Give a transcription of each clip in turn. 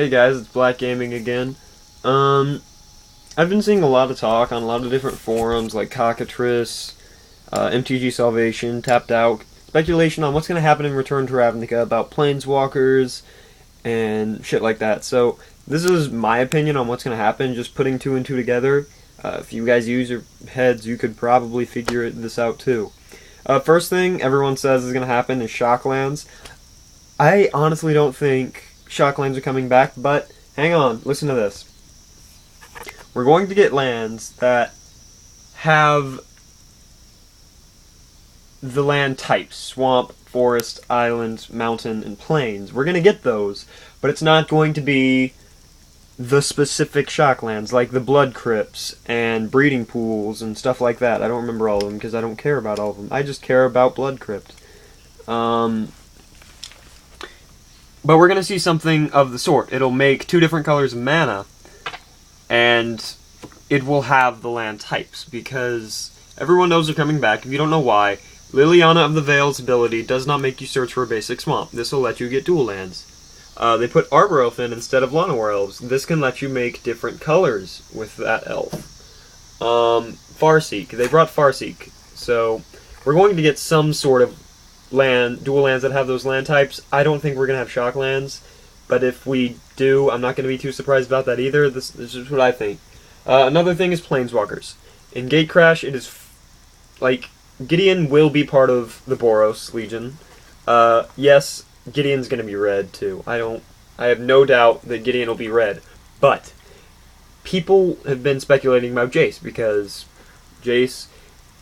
Hey guys, it's Black Gaming again. Um, I've been seeing a lot of talk on a lot of different forums like Cockatrice, MTG Salvation, Tapped Out, speculation on what's going to happen in Return to Ravnica about planeswalkers and shit like that. So this is my opinion on what's going to happen, just putting two and two together. If you guys use your heads, you could probably figure this out too. First thing everyone says is going to happen is Shocklands. I honestly don't think Shocklands are coming back, but hang on, listen to this. We're going to get lands that have the land types: swamp, forest, island, mountain, and plains. We're going to get those, but it's not going to be the specific Shocklands, like the blood crypts and breeding pools and stuff like that. I don't remember all of them because I don't care about all of them. I just care about blood crypt. But we're going to see something of the sort. It'll make two different colors of mana, and it will have the land types, because everyone knows they're coming back. If you don't know why, Liliana of the Veil's ability does not make you search for a basic swamp. This will let you get dual lands. They put Arbor Elf in instead of Llanowar Elves. This can let you make different colors with that elf. Farseek. They brought Farseek. So we're going to get some sort of dual lands that have those land types. I don't think we're going to have Shocklands, but if we do, I'm not going to be too surprised about that either. This is what I think. Another thing is Planeswalkers. In Gatecrach, it is like Gideon will be part of the Boros Legion. Yes, Gideon's going to be red too. I have no doubt that Gideon will be red, but people have been speculating about Jace, because Jace,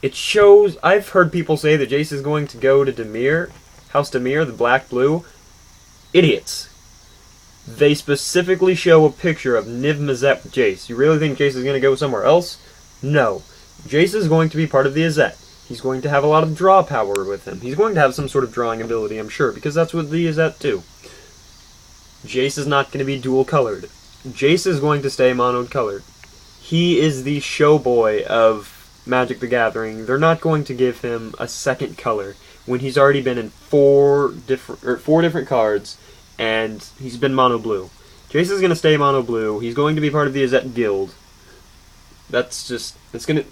it shows. I've heard people say that Jace is going to go to Dimir, House Dimir, the black-blue. Idiots. They specifically show a picture of Niv Mizzet with Jace. You really think Jace is going to go somewhere else? No. Jace is going to be part of the Izzet. He's going to have a lot of draw power with him. He's going to have some sort of drawing ability, I'm sure, because that's what the Izzet do. Jace is not going to be dual-colored. Jace is going to stay mono-colored. He is the show boy of Magic the Gathering. They're not going to give him a second color when he's already been in four different cards, and he's been mono blue. Jace is going to stay mono blue. He's going to be part of the Izzet guild. That's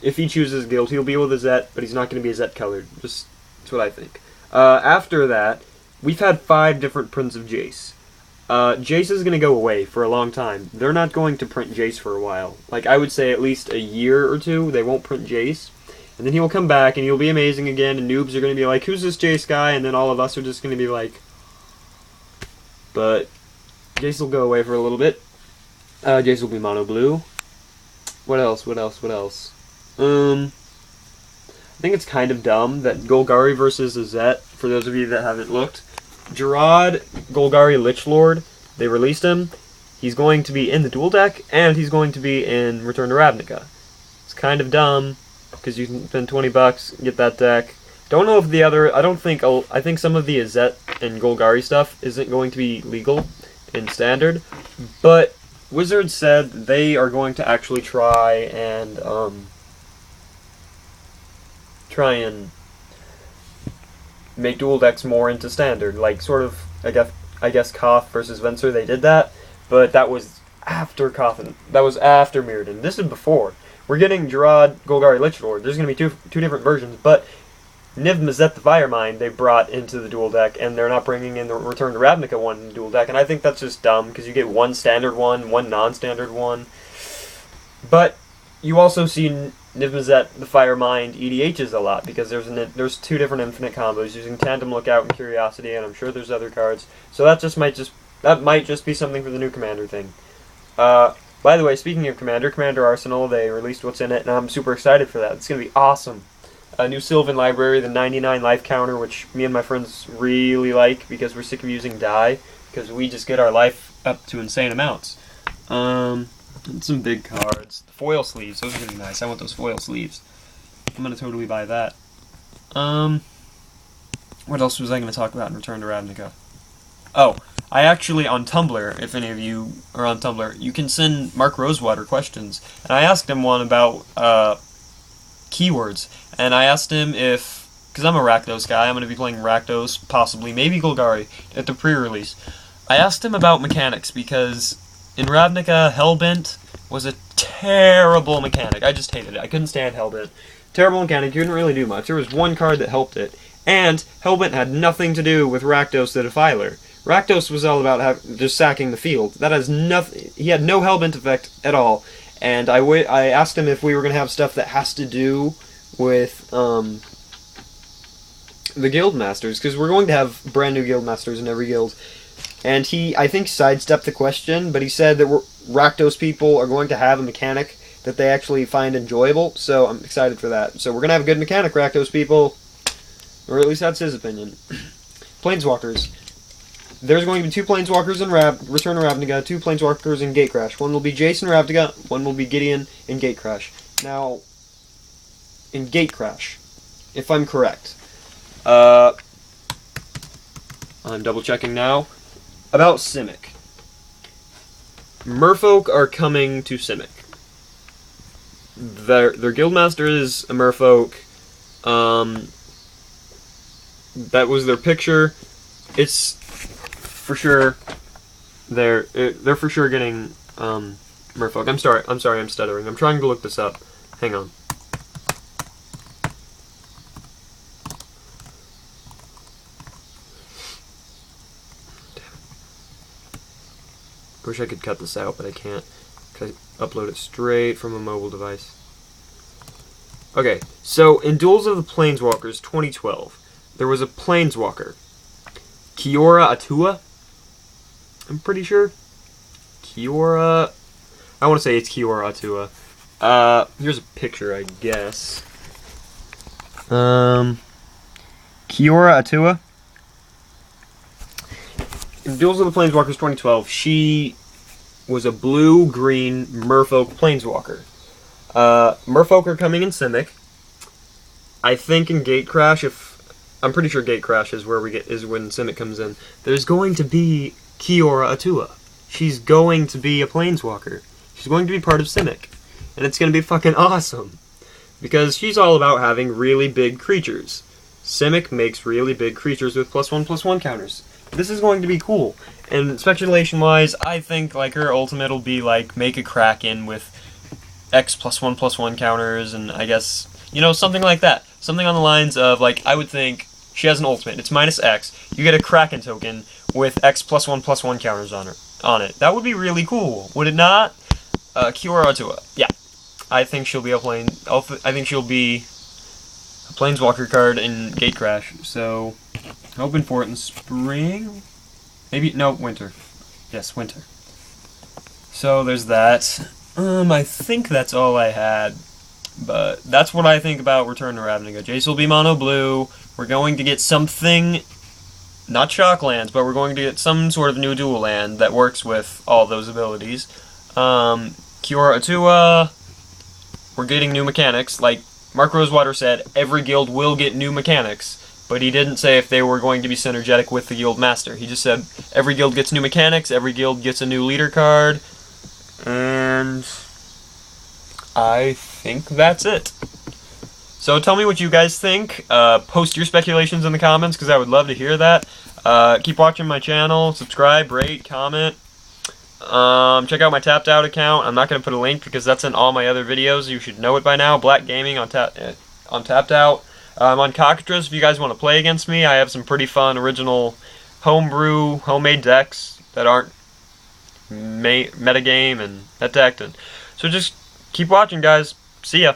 if he chooses guild, he'll be with Izzet, but he's not going to be Izzet colored. That's what I think. After that, we've had 5 different prints of Jace. Jace is going to go away for a long time. They're not going to print Jace for a while. Like, I would say at least a year or two, they won't print Jace. And then he will come back, and he'll be amazing again, and noobs are going to be like, who's this Jace guy? And then all of us are just going to be like... But Jace will go away for a little bit. Jace will be mono blue. What else? I think it's kind of dumb that Golgari versus Izzet, for those of you that haven't looked. Gerard, Golgari Lichlord, they released him. He's going to be in the dual deck, and he's going to be in Return to Ravnica. It's kind of dumb, because you can spend $20, get that deck. Don't know if the other... I think some of the Izzet and Golgari stuff isn't going to be legal in Standard, but Wizards said they are going to actually try and make dual decks more into Standard, like sort of, I guess Koth versus Venser, they did that, but that was after Koth, that was after Mirrodin. This is before. We're getting Gerard, Golgari, Lichlord. There's going to be two different versions, but Niv Mizzet the Firemind they brought into the dual deck, and they're not bringing in the Return to Ravnica one in the dual deck, and I think that's just dumb, because you get one standard one non-standard one. But you also see Niv Mizzet the Firemind EDHs a lot, because there's 2 different infinite combos using Tandem Lookout and Curiosity, and I'm sure there's other cards. So that might just be something for the new Commander thing. By the way, speaking of Commander Arsenal, they released what's in it, and I'm super excited for that. It's going to be awesome. A new Sylvan Library, the 99 life counter, which me and my friends really like, because we're sick of using die, because we just get our life up to insane amounts. And some big cards. The foil sleeves, those are going to be nice. I want those foil sleeves. I'm going to totally buy that. What else was I going to talk about in Return to Ravnica? Oh, I actually, on Tumblr, if any of you are on Tumblr, you can send Mark Rosewater questions. And I asked him one about keywords. And I asked him if, because I'm a Rakdos guy, I'm going to be playing Rakdos, possibly, maybe Golgari, at the pre-release. I asked him about mechanics because in Ravnica, Hellbent was a terrible mechanic. I just hated it. I couldn't stand Hellbent. Terrible mechanic, you couldn't really do much. There was one card that helped it, and Hellbent had nothing to do with Rakdos the Defiler. Rakdos was all about just sacking the field. That has nothing. He had no Hellbent effect at all. And I asked him if we were going to have stuff that has to do with the guild masters, because we're going to have brand new guild masters in every guild. And he, I think, sidestepped the question, but he said that Rakdos people are going to have a mechanic that they actually find enjoyable, so I'm excited for that. So we're going to have a good mechanic, Rakdos people, or at least that's his opinion. Planeswalkers. There's going to be 2 Planeswalkers in Return to Ravnica, 2 Planeswalkers in Gatecrach. One will be Jason Ravnica, one will be Gideon in Gatecrach. Now, in Gatecrach, if I'm correct, I'm double checking now, about Simic. Merfolk are coming to Simic. Their guildmaster is a merfolk. That was their picture. It's for sure they're for sure getting merfolk. I'm sorry, I'm stuttering. I'm trying to look this up. Hang on. Wish I could cut this out, but I can't. Because I upload it straight from a mobile device. Okay, so in Duels of the Planeswalkers 2012, there was a Planeswalker. Kiora Atua? I'm pretty sure. Kiora... I want to say it's Kiora Atua. Here's a picture, I guess. Kiora Atua? In Duels of the Planeswalkers 2012, she was a blue-green merfolk planeswalker. Merfolk are coming in Simic. I think in Gatecrach, I'm pretty sure Gatecrach is where is when Simic comes in. There's going to be Kiora Atua. She's going to be a planeswalker. She's going to be part of Simic. And it's going to be fucking awesome. Because she's all about having really big creatures. Simic makes really big creatures with +1/+1 counters. This is going to be cool. And speculation-wise, I think like her ultimate will be like make a Kraken with X +1/+1 counters, and I guess, you know, something like that. Something on the lines of, like, I would think she has an ultimate. It's -X. You get a Kraken token with X +1/+1 counters on it. That would be really cool, would it not? Kiora Atua. Yeah, I think she'll be I think she'll be a Planeswalker card in Gatecrach. So, hoping for it in spring. Maybe no, winter. Yes, winter. So there's that. I think that's all I had. But that's what I think about Return to Ravnica. Jace will be mono blue. We're going to get something, not Shocklands, but we're going to get some sort of new dual land that works with all those abilities. Kiora Atua, we're getting new mechanics. Like Mark Rosewater said, every guild will get new mechanics, but he didn't say if they were going to be synergetic with the guild master. He just said every guild gets new mechanics, every guild gets a new leader card, and I think that's it. So tell me what you guys think. Post your speculations in the comments, because I would love to hear that. Keep watching my channel. Subscribe, rate, comment. Check out my Tapped Out account. I'm not going to put a link because that's in all my other videos. You should know it by now. Black Gaming on Tapped Out. I'm on Cockatrice if you guys want to play against me. I have some pretty fun original homebrew, homemade decks that aren't metagame and net decked. So just keep watching, guys. See ya.